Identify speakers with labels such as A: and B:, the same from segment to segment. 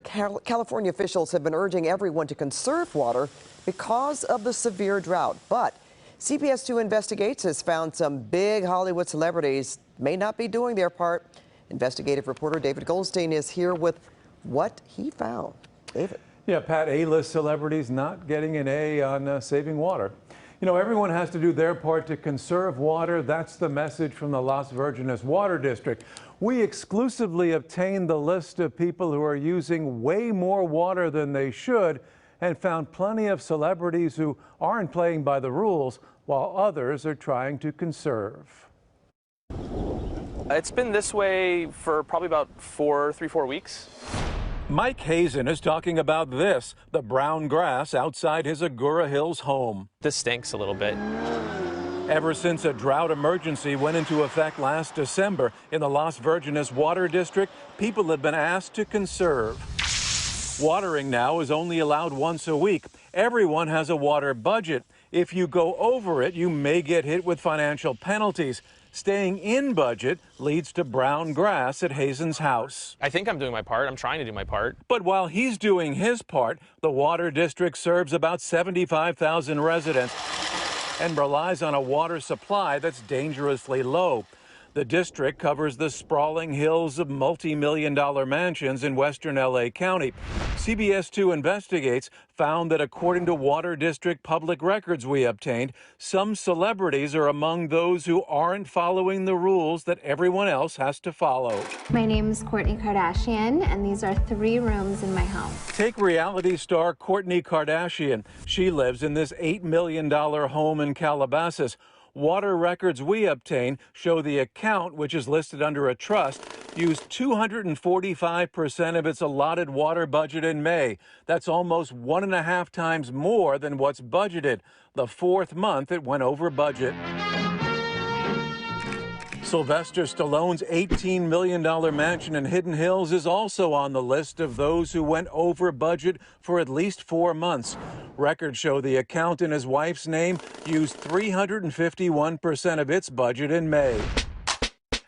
A: California officials have been urging everyone to conserve water because of the severe drought. But CBS2 Investigates has found some big Hollywood celebrities may not be doing their part. Investigative reporter David Goldstein is here with what he found. David.
B: Yeah, Pat, A-list celebrities not getting an A on saving water. You know, everyone has to do their part to conserve water. That's the message from the Las Virgenes Water District. We exclusively obtained the list of people who are using way more water than they should and found plenty of celebrities who aren't playing by the rules while others are trying to conserve.
C: It's been this way for probably about 3-4 weeks.
B: Mike Hazen is talking about this, the brown grass outside his Agoura Hills home.
C: This stinks a little bit.
B: Ever since a drought emergency went into effect last December in the Las Virgenes Water District, people have been asked to conserve. Watering now is only allowed once a week. Everyone has a water budget. If you go over it, you may get hit with financial penalties. Staying in budget leads to brown grass at Hazen's house.
C: I think I'm doing my part. I'm trying to do my part.
B: But while he's doing his part, the water district serves about 75,000 residents and relies on a water supply that's dangerously low. The district covers the sprawling hills of multi-million-dollar mansions in western LA County. CBS2 Investigates found that according to Water District public records we obtained, some celebrities are among those who aren't following the rules that everyone else has to follow.
D: My name is Kourtney Kardashian, and these are 3 rooms in my home.
B: Take reality star Kourtney Kardashian. She lives in this $8 million home in Calabasas. Water records we obtain show the account, which is listed under a trust, used 245% of its allotted water budget in May. That's almost 1.5 times more than what's budgeted. The 4th month it went over budget. Sylvester Stallone's $18 million mansion in Hidden Hills is also on the list of those who went over budget for at least 4 months. Records show the account in his wife's name used 351% of its budget in May.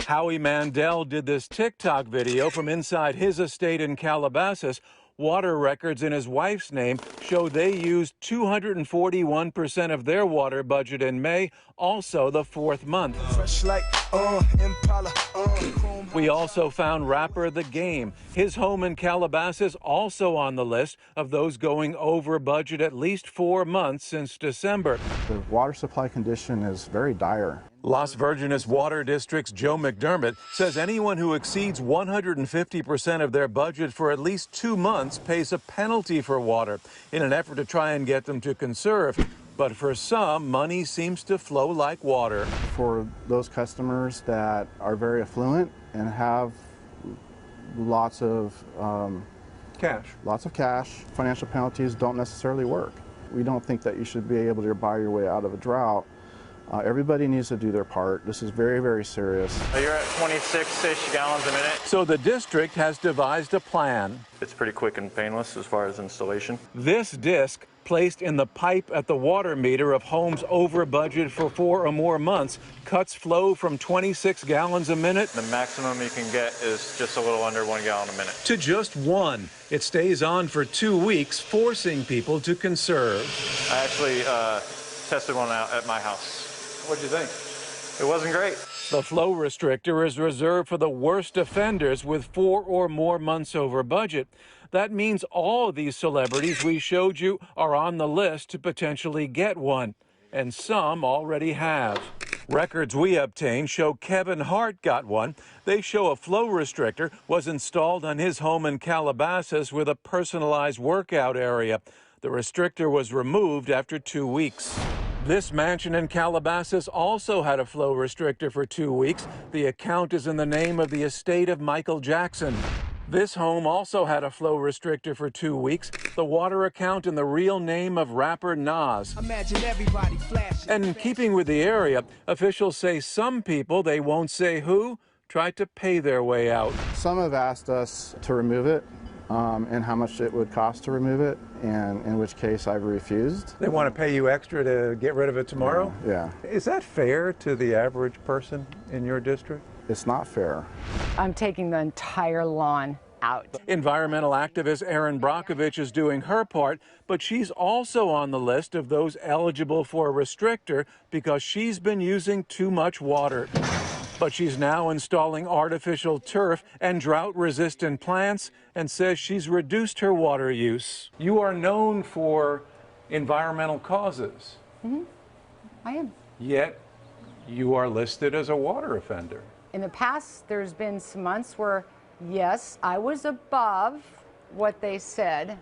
B: Howie Mandel did this TikTok video from inside his estate in Calabasas. Water records in his wife's name show they used 241% of their water budget in May, also the 4th month. We also found rapper The Game. His home in Calabasas also on the list of those going over budget at least 4 months since December.
E: The water supply condition is very dire.
B: Las Virgenes Water District's Joe McDermott says anyone who exceeds 150% of their budget for at least 2 months pays a penalty for water in an effort to try and get them to conserve. But for some, money seems to flow like water.
E: For those customers that are very affluent and have lots of cash, financial penalties don't necessarily work. We don't think that you should be able to buy your way out of a drought. Everybody needs to do their part. This is very, very serious.
F: You're at 26-ish gallons a minute.
B: So the district has devised a plan.
F: It's pretty quick and painless as far as installation.
B: This disc, placed in the pipe at the water meter of homes over budget for 4 or more months, cuts flow from 26 gallons a minute.
F: The maximum you can get is just a little under 1 gallon a minute.
B: To just 1. It stays on for 2 weeks, forcing people to conserve.
F: I actually tested one out at my house. What'd you think? It wasn't great.
B: The flow restrictor is reserved for the worst offenders with 4 or more months over budget. That means all of these celebrities we showed you are on the list to potentially get one, and some already have. Records we obtained show Kevin Hart got one. They show a flow restrictor was installed on his home in Calabasas with a personalized workout area. The restrictor was removed after 2 weeks. This mansion in Calabasas also had a flow restrictor for 2 weeks. The account is in the name of the estate of Michael Jackson. This home also had a flow restrictor for 2 weeks. The water account in the real name of rapper Nas. And in keeping with the area, officials say some people, they won't say who, tried to pay their way out.
E: Some have asked us to remove it. And how much it would cost to remove it, and in which case I've refused.
B: They want to pay you extra to get rid of it tomorrow?
E: Yeah.
B: Is that fair to the average person in your district?
E: It's not fair.
G: I'm taking the entire lawn out.
B: Environmental activist Erin Brockovich is doing her part, but she's also on the list of those eligible for a restrictor because she's been using too much water. But she's now installing artificial turf and drought-resistant plants and says she's reduced her water use. You are known for environmental causes.
G: I am.
B: Yet you are listed as a water offender.
G: In the past, there's been some months where, yes, I was above what they said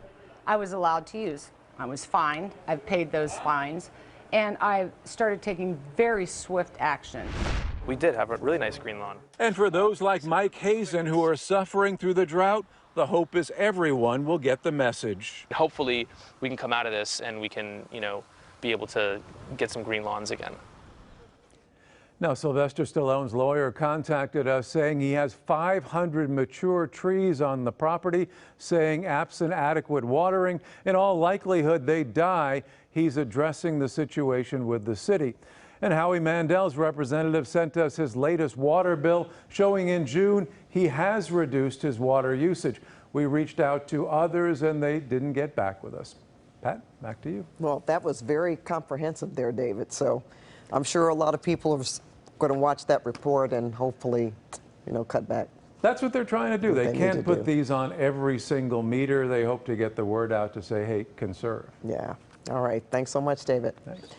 G: I was allowed to use. I was fined. I've paid those fines. And I started taking very swift action.
C: We did have a really nice green lawn.
B: And for those like Mike Hazen who are suffering through the drought, the hope is everyone will get the message.
C: Hopefully we can come out of this and we can, be able to get some green lawns again.
B: Now, Sylvester Stallone's lawyer contacted us saying he has 500 mature trees on the property, saying absent adequate watering, in all likelihood they die. He's addressing the situation with the city. And Howie Mandel's representative sent us his latest water bill, showing in June he has reduced his water usage. We reached out to others and they didn't get back with us. Pat, back to you.
A: Well, that was very comprehensive there, David. So I'm sure a lot of people are going to watch that report and hopefully, cut back.
B: That's what they're trying to do. They can't put these on every single meter. They hope to get the word out to say, hey, conserve.
A: Yeah. All right. Thanks so much, David.
B: Thanks.